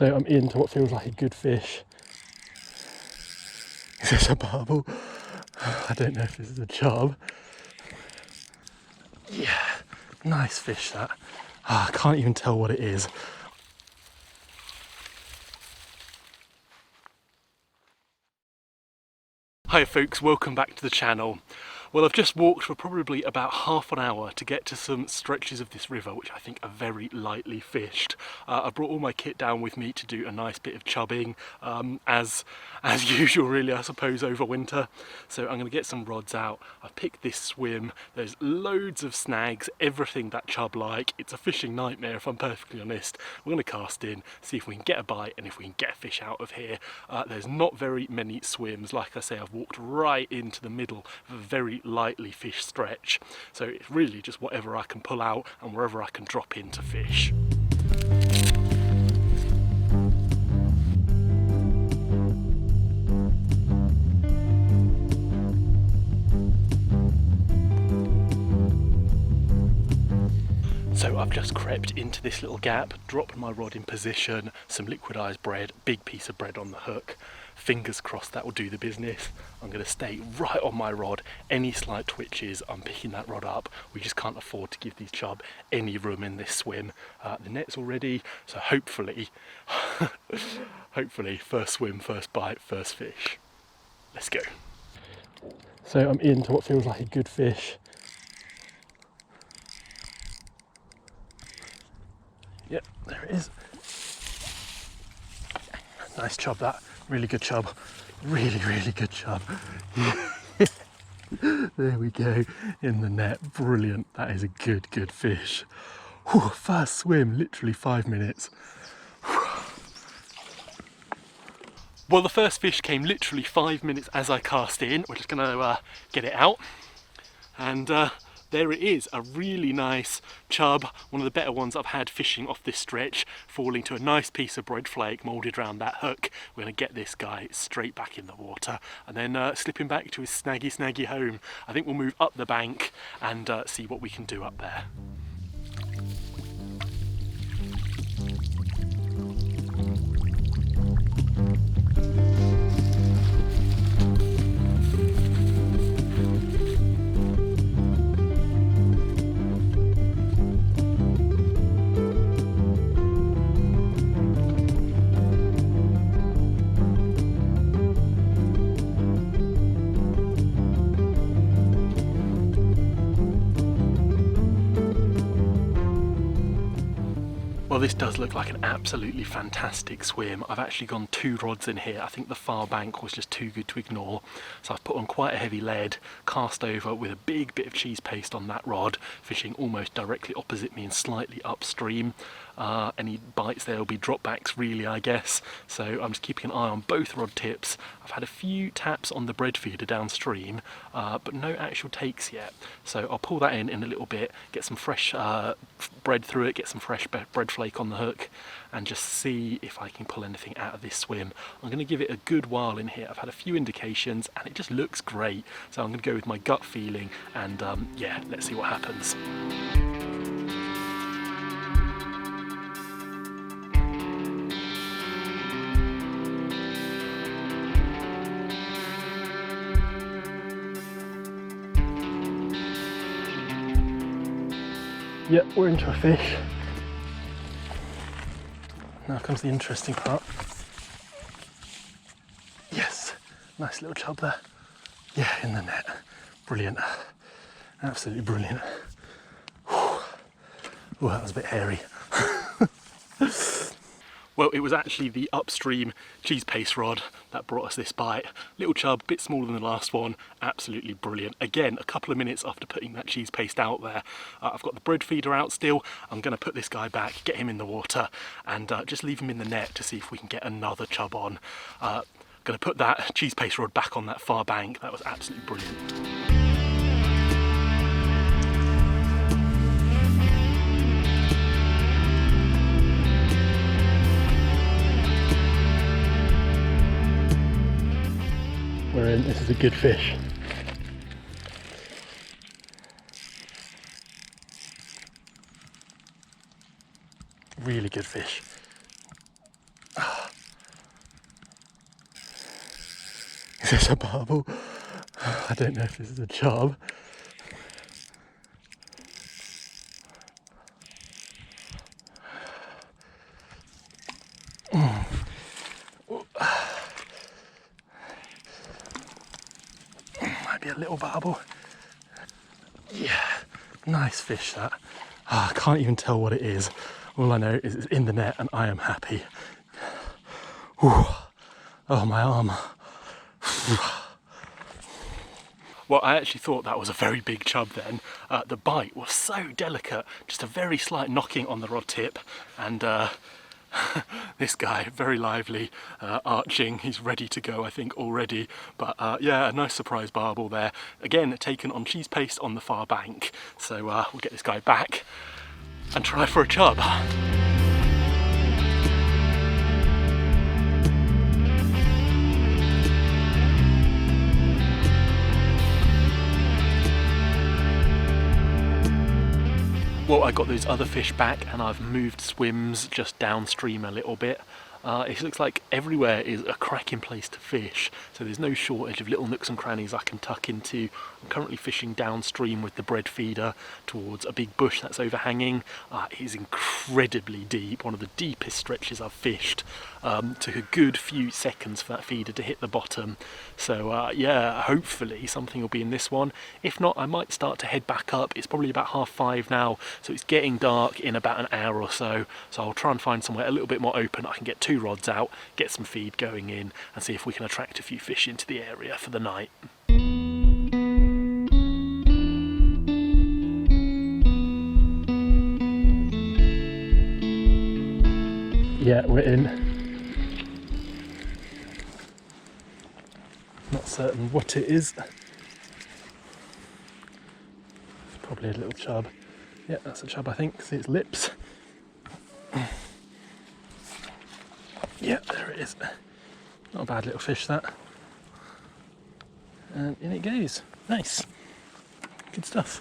So I'm into what feels like a good fish. Is this a barbel? I don't know if this is a chub. Yeah, nice fish that. I can't even tell what it is. Hi folks, welcome back to the channel. Well, I've just walked for probably about half an hour to get to some stretches of this river, which I think are very lightly fished. I brought all my kit down with me to do a nice bit of chubbing, as usual really, I suppose, over winter. So I'm going to get some rods out. I've picked this swim. There's loads of snags, everything that chub like. It's a fishing nightmare if I'm perfectly honest. We're going to cast in, see if we can get a bite and if we can get a fish out of here. There's not very many swims. Like I say, I've walked right into the middle of a very lightly fished stretch, so it's really just whatever I can pull out and wherever I can drop in to fish. So I've just crept into this little gap, dropped my rod in position, some liquidized bread, big piece of bread on the hook. Fingers crossed that will do the business. I'm going to stay right on my rod. Any slight twitches, I'm picking that rod up. We just can't afford to give these chub any room in this swim. The net's all ready, so hopefully, hopefully first swim, first bite, first fish. Let's go. So I'm into what feels like a good fish. Yep, there it is. Nice chub that, really good chub. Really, really good chub. There we go, in the net, brilliant. That is a good fish. Whew, first swim, literally 5 minutes. Well, the first fish came literally 5 minutes as I cast in. We're just gonna get it out. And there it is, a really nice chub, one of the better ones I've had fishing off this stretch, falling to a nice piece of bread flake moulded around that hook. We're going to get this guy straight back in the water and then slip him back to his snaggy home. I think we'll move up the bank and see what we can do up there. Well, this does look like an absolutely fantastic swim. I've actually gone 2 rods in here. I think the far bank was just too good to ignore. So I've put on quite a heavy lead, cast over with a big bit of cheese paste on that rod, fishing almost directly opposite me and slightly upstream. Any bites there will be dropbacks really, I guess. So I'm just keeping an eye on both rod tips. I've had a few taps on the bread feeder downstream, but no actual takes yet. So I'll pull that in a little bit, get some fresh bread through it, get some fresh bread flake on the hook, and just see if I can pull anything out of this swim. I'm going to give it a good while in here. I've had a few indications and it just looks great. So I'm going to go with my gut feeling and yeah, let's see what happens. Yep, we're into a fish. Now comes the interesting part. Yes, nice little chub there. Yeah, in the net. Brilliant. Absolutely brilliant. Oh, that was a bit hairy. Well, it was actually the upstream cheese paste rod that brought us this bite. Little chub, bit smaller than the last one, absolutely brilliant. Again, a couple of minutes after putting that cheese paste out there. I've got the bread feeder out still. I'm going to put this guy back, get him in the water, and just leave him in the net to see if we can get another chub on. Going to put that cheese paste rod back on that far bank. That was absolutely brilliant. We're in, this is a good fish. Really good fish. this a barbel? I don't know if this is a chub. Might be a little barbel. Yeah, nice fish that. I can't even tell what it is. All I know is it's in the net and I am happy. Ooh. Oh, my arm. Well, I actually thought that was a very big chub then. The bite was so delicate, just a very slight knocking on the rod tip, and this guy, very lively, arching, he's ready to go I think already, but yeah, a nice surprise barbel there. Again, taken on cheese paste on the far bank, so we'll get this guy back and try for a chub. Well, I got those other fish back and I've moved swims just downstream a little bit. It looks like everywhere is a cracking place to fish, so there's no shortage of little nooks and crannies I can tuck into. I'm currently fishing downstream with the bread feeder towards a big bush that's overhanging. It is incredibly deep, one of the deepest stretches I've fished. Took a good few seconds for that feeder to hit the bottom, so yeah, hopefully something will be in this one. If not, I might start to head back up. It's probably about 5:30 now, so it's getting dark in about an hour or so, so I'll try and find somewhere a little bit more open. I can get 2 rods out, get some feed going in, and see if we can attract a few fish into the area for the night. Yeah, we're in. Not certain what it is. It's probably a little chub. Yeah, that's a chub I think. See its lips. Yeah, there it is. Not a bad little fish that. And in it goes. Nice. Good stuff.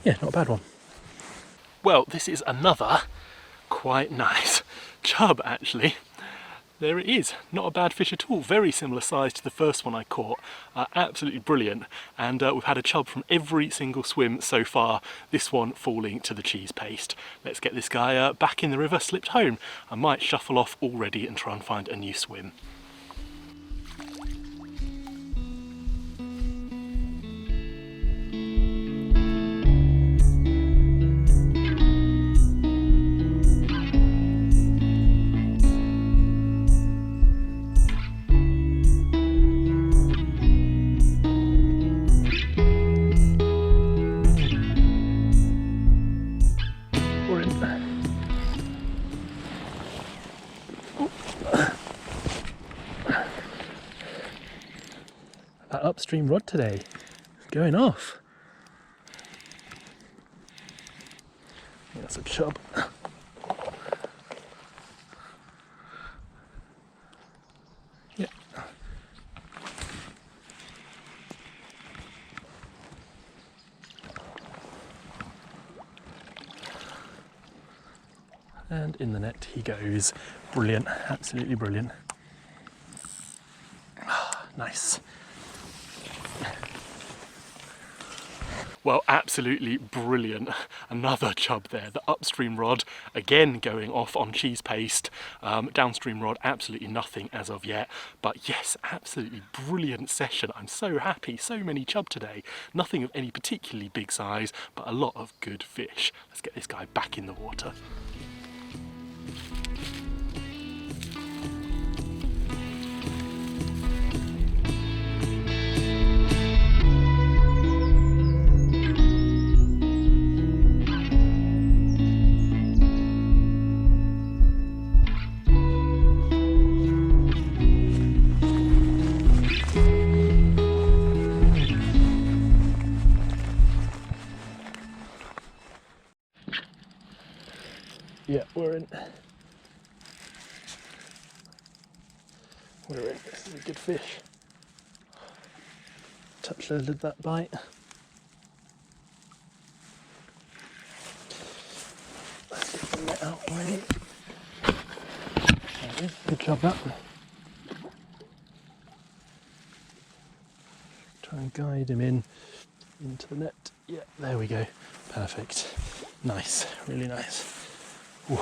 Yeah, not a bad one. Well, this is another quite nice chub actually. There it is, not a bad fish at all, very similar size to the first one I caught, absolutely brilliant, and we've had a chub from every single swim so far, this one falling to the cheese paste. Let's get this guy back in the river, slipped home. I might shuffle off already and try and find a new swim. That upstream rod today is going off. Yeah, that's a chub. Yeah. And in the net he goes. Brilliant, absolutely brilliant. Nice. Well, absolutely brilliant. Another chub there. The upstream rod, again going off on cheese paste. Downstream rod, absolutely nothing as of yet. But yes, absolutely brilliant session. I'm so happy. So many chub today. Nothing of any particularly big size, but a lot of good fish. Let's get this guy back in the water. Yeah, we're in. This is a good fish. Touch loaded that bite. Let's get the net out already. There it is. Good job that. try and guide him into the net. Yeah, there we go. Perfect. Nice, really nice. Ooh.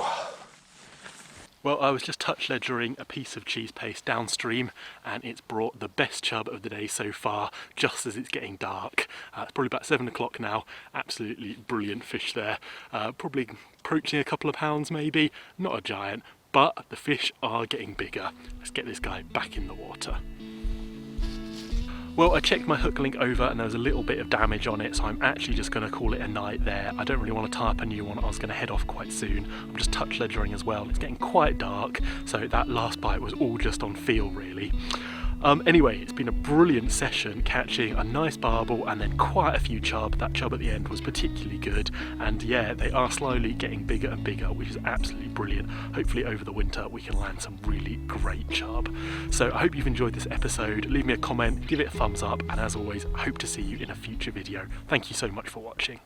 Well, I was just touch ledgering a piece of cheese paste downstream, and it's brought the best chub of the day so far, just as it's getting dark. It's probably about 7 o'clock now. Absolutely brilliant fish there. Probably approaching a couple of pounds maybe. Not a giant, but the fish are getting bigger. Let's get this guy back in the water. Well, I checked my hook link over and there was a little bit of damage on it, so I'm actually just going to call it a night there. I don't really want to tie up a new one. I was going to head off quite soon. I'm just touch ledgering as well. It's getting quite dark, so that last bite was all just on feel really. Anyway, it's been a brilliant session, catching a nice barbel and then quite a few chub. That chub at the end was particularly good, and yeah, they are slowly getting bigger and bigger, which is absolutely brilliant. Hopefully over the winter we can land some really great chub. So I hope you've enjoyed this episode. Leave me a comment, give it a thumbs up, and as always, I hope to see you in a future video. Thank you so much for watching.